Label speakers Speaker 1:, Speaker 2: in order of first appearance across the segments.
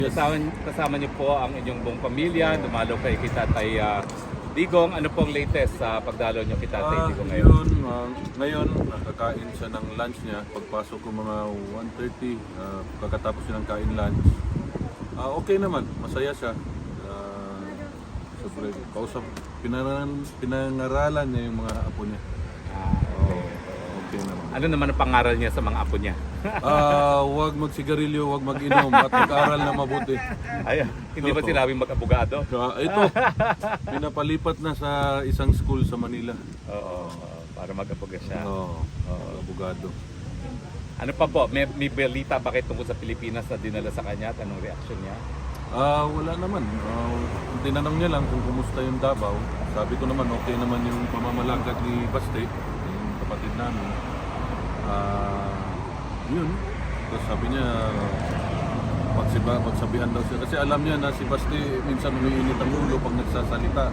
Speaker 1: Kasama niyo po ang inyong buong pamilya, dumalo kay Tatay Digong. Ano pong latest sa pagdalo niyo kay Tatay Digong ngayon?
Speaker 2: Ngayon, nakakain siya ng lunch niya. Pagpasok ko mga 1:30, pagkatapos siya ng kain lunch. Okay naman, masaya siya. Siyempre, pinangaralan niya yung mga apo niya. Okay naman.
Speaker 1: Ano naman ang pangaral niya sa mga apo niya?
Speaker 2: Huwag magsigarilyo, huwag mag-inom at mag-aral na mabuti.
Speaker 1: Ay, hindi ba sinabing mag-abogado?
Speaker 2: Ito, pinapalipat na sa isang school sa Manila.
Speaker 1: Oo, para mag-abogado siya.
Speaker 2: Abogado.
Speaker 1: Ano pa po? May balita ba kayo tungkol sa Pilipinas na dinala sa kanya at anong reaksyon niya?
Speaker 2: Wala naman. Tinanong niya lang kung kumusta yung Davao. Sabi ko naman okay naman yung pamamalakad ni Baste, yung kapatid namin. Yun. Tapos sabi niya magsabihan daw siya. Kasi alam niya na si Baste minsan umiinit ang ulo pag nagsasalita.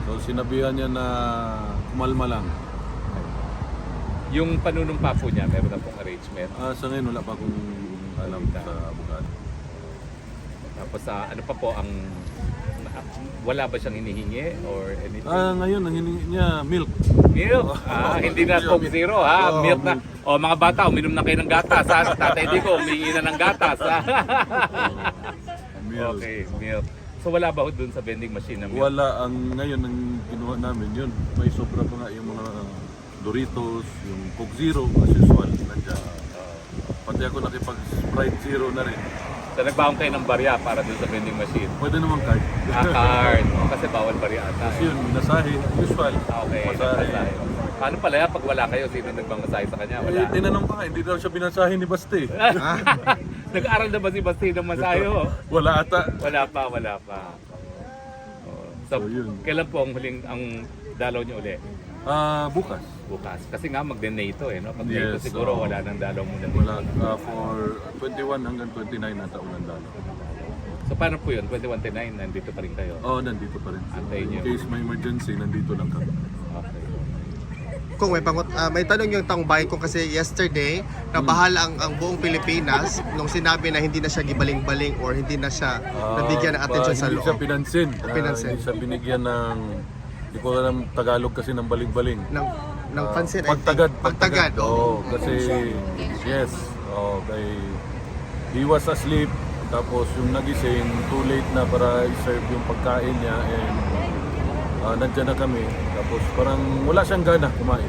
Speaker 2: So sinabihan niya na kumalma lang.
Speaker 1: Yung panunumpa po niya, meron na pong arrangement.
Speaker 2: Sa ngayon wala pa akong alam sa abogado.
Speaker 1: Tapos ano pa po ang wala ba siyang hinihingi or anything?
Speaker 2: Ngayon ang hinihingi niya milk.
Speaker 1: Milk? Hindi na Coke Zero ha? Milk na. O mga bata, uminom na kayo ng gatas ha? Tatay Digo, umiinom na ng gatas ha?
Speaker 2: Milk.
Speaker 1: Okay, milk. So wala ba ho dun sa vending machine na milk?
Speaker 2: Wala. Ngayon ang kinuha namin yun. May sobra pa nga yung mga Doritos, yung Coke Zero, as usual. Nandiyan. Pati ako nakipag-Sprite Zero na rin.
Speaker 1: So nagbaon kayo ng barya para dun sa vending machine?
Speaker 2: Pwede naman card.
Speaker 1: Card. Kasi bawal barya ata.
Speaker 2: Kasi yun, nasahe. Usual.
Speaker 1: Okay,
Speaker 2: Masahe.
Speaker 1: masahe. Paano pala yan pag wala kayo? Sino nagmamasahe sa kanya? Wala.
Speaker 2: Tinanong pa nga, hindi daw siya binasahe ni Baste.
Speaker 1: Nag-aaral na ba si Basti ng masahe ho?
Speaker 2: Wala ata.
Speaker 1: Wala pa. So,
Speaker 2: yun.
Speaker 1: kailan po ang huling ang dalaw niyo uli?
Speaker 2: Bukas.
Speaker 1: Bukas. Kasi nga mag-NATO no? Pag
Speaker 2: Yes,
Speaker 1: NATO siguro wala nang dalaw muna dito.
Speaker 2: Wala. For 21 hanggang 29 ata ulan dalo.
Speaker 1: So paano po yun? 21-29, nandito pa rin kayo?
Speaker 2: Nandito pa rin.
Speaker 1: Antayin niyo.
Speaker 2: In case may emergency, nandito lang kami.
Speaker 1: Okay.
Speaker 3: Kung may tanong yung taong bayan ko kasi yesterday, nabahala ang buong Pilipinas nung sinabi na hindi na siya gibaling-baling or hindi na siya nabigyan ng atensyon sa
Speaker 2: Hindi siya
Speaker 3: loob.
Speaker 2: pinansin.
Speaker 3: Pinansin.
Speaker 2: Hindi siya binigyan ng, hindi ko alam Tagalog kasi ng baling-baling.
Speaker 3: Ng pansin, I think.
Speaker 2: Pagtagad.
Speaker 3: Oo.
Speaker 2: Kasi, yes. He was asleep. Tapos yung nagising, too late na para i-serve yung pagkain niya. And nandyan na kami. Tapos parang wala siyang gana kumain.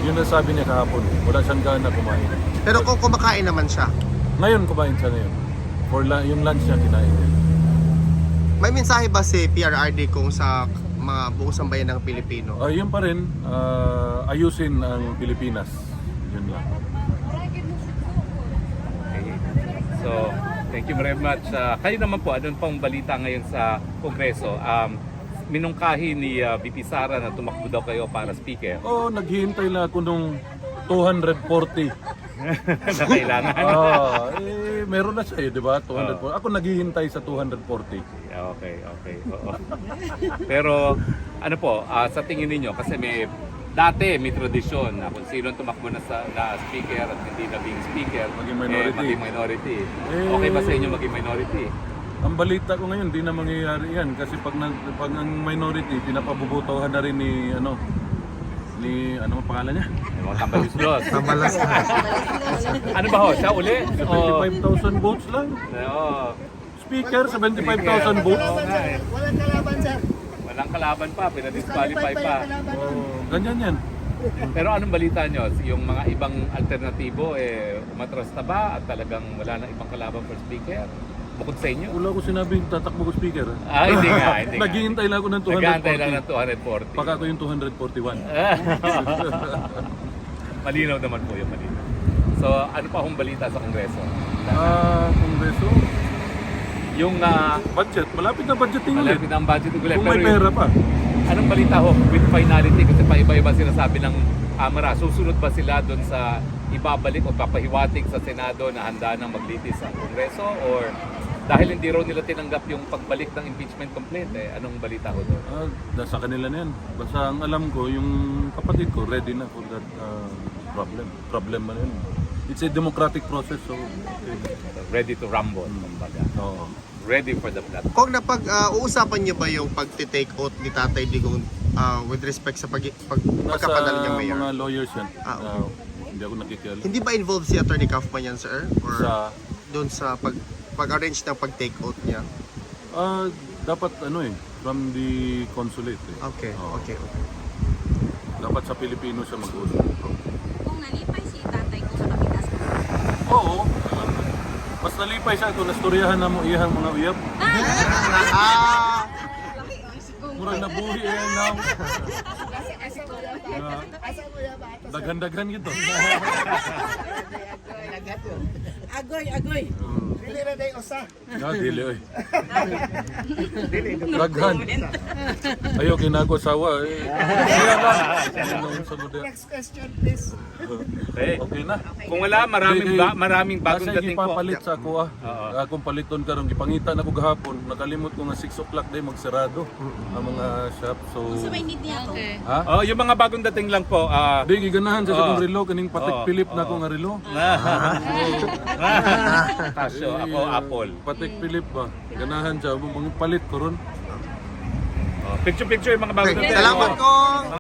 Speaker 2: Yun ang sabi niya kahapon. Wala siyang gana kumain.
Speaker 3: Pero kung kumakain naman siya,
Speaker 2: Ngayon kumain siya ngayon. Yung lunch niya kinain niya.
Speaker 3: may mensahe ba si PRRD kung sa mga buong sambayan ng Pilipino?
Speaker 2: Yun pa rin, ayusin ang Pilipinas. Yun lang.
Speaker 1: Okay. So, thank you very much. Kayo naman po, anong pang balita ngayon sa Kongreso? Minungkahi ni VP Sara na tumakbo daw kayo para speaker.
Speaker 2: Naghihintay lang ako nung 240.
Speaker 1: Na kailangan.
Speaker 2: Meron na siya di ba? 240. Ako naghihintay sa 240.
Speaker 1: Okay. Oo. Pero ano po, sa tingin ninyo, kasi dati may tradisyon na kung sino tumakbo na speaker at hindi naging speaker,
Speaker 2: Maging minority.
Speaker 1: maging minority. Okay ba sa inyo maging minority?
Speaker 2: Ang balita ko ngayon, di na mangyayari yan. Kasi pag ang minority, pinapabubutohan na rin ni ano ang pangalan niya?
Speaker 1: Yung mga tambaluslos.
Speaker 3: Tambalas na.
Speaker 1: Ano ba ho? Siya uli?
Speaker 2: 75,000 votes lang.
Speaker 1: Oo.
Speaker 2: Speaker, 75,000 votes.
Speaker 1: Oo nga eh.
Speaker 4: Walang kalaban, sir.
Speaker 1: Walang kalaban pa, pinadisqualify pa.
Speaker 2: Ganyan yan.
Speaker 1: Pero anong balita nyo? Yung mga ibang alternatibo, umatras na ba at talagang wala na ibang kalaban for speaker? Bukod sa inyo?
Speaker 2: Wala ko sinabing tatakbo ko speaker.
Speaker 1: Hindi nga.
Speaker 2: Naghihintay lang ako ng 240.
Speaker 1: Naghihintay lang ng 240.
Speaker 2: Baka ko yung 241.
Speaker 1: Malinaw naman po yung malinaw. So, ano pa hong balita sa Kongreso?
Speaker 2: Kongreso?
Speaker 1: Yung
Speaker 2: Budget. Malapit na budgeting ulit.
Speaker 1: malapit ang budget ulit.
Speaker 2: Kung may
Speaker 1: Pero
Speaker 2: pera pa.
Speaker 1: anong balita ho with finality? Kasi paiba-iba sinasabi ng Kamara. Susunod ba sila doon sa ibabalik o papahiwatig sa Senado na handa nang maglitis sa Kongreso? Or dahil hindi raw nila tinanggap yung pagbalik ng impeachment complaint, anong balita ho doon?
Speaker 2: Sa kanila na yan. Basta ang alam ko, yung kapatid ko ready na for that problem. Problem man yun. it's a democratic process. So,
Speaker 1: Ready to rumble, kumbaga.
Speaker 2: oo.
Speaker 1: Ready for the platform.
Speaker 3: Kung uusapan niyo ba yung pag-take out ni Tatay Digong with respect sa pagkapanalo niyang mayor?
Speaker 2: Mga lawyers yan.
Speaker 3: Okay.
Speaker 2: Hindi ako nakikialam.
Speaker 3: Hindi ba involved si Attorney Kaufman yan, sir? Or
Speaker 2: Sa,
Speaker 3: doon sa pag-arrange ng pag-take out niya?
Speaker 2: dapat from the consulate.
Speaker 3: Okay,
Speaker 2: Oo.
Speaker 3: okay.
Speaker 2: Dapat sa Pilipino siya mag-usap.
Speaker 4: Kung nalipay si tatay ko sa Kapitas,
Speaker 2: Oo. Mas nalipay siya kung nastoryahan na mo iyang mga uyab. Murag nabuhi yan na. Daghan-daghan gito.
Speaker 5: Agoy.
Speaker 2: Dili oy. Daghan. Ayaw kinag-asawa eh. Kaya lang.
Speaker 5: Next question, please.
Speaker 1: Okay.
Speaker 2: Okay na.
Speaker 1: Kung wala, maraming bagong
Speaker 2: Nasa
Speaker 1: dating po.
Speaker 2: ipapalit sa ako Akong paliton karon gipangita na ko gahapon. Nakalimot ko nga 6 o'clock day magsarado ang mga shop. So
Speaker 4: sa may need niya to.
Speaker 2: ha?
Speaker 1: Oh, yung mga bagong dating lang po.
Speaker 2: Di giganahan sa akong relo kaning
Speaker 1: Oo.
Speaker 2: Patek Philip na akong relo.
Speaker 1: Kasyo, ako Apple.
Speaker 2: Patek Philip ba? Ganahan siya mga palit ko ron.
Speaker 1: Picture yung mga bagong
Speaker 3: Okay,
Speaker 1: dating.
Speaker 3: salamat kong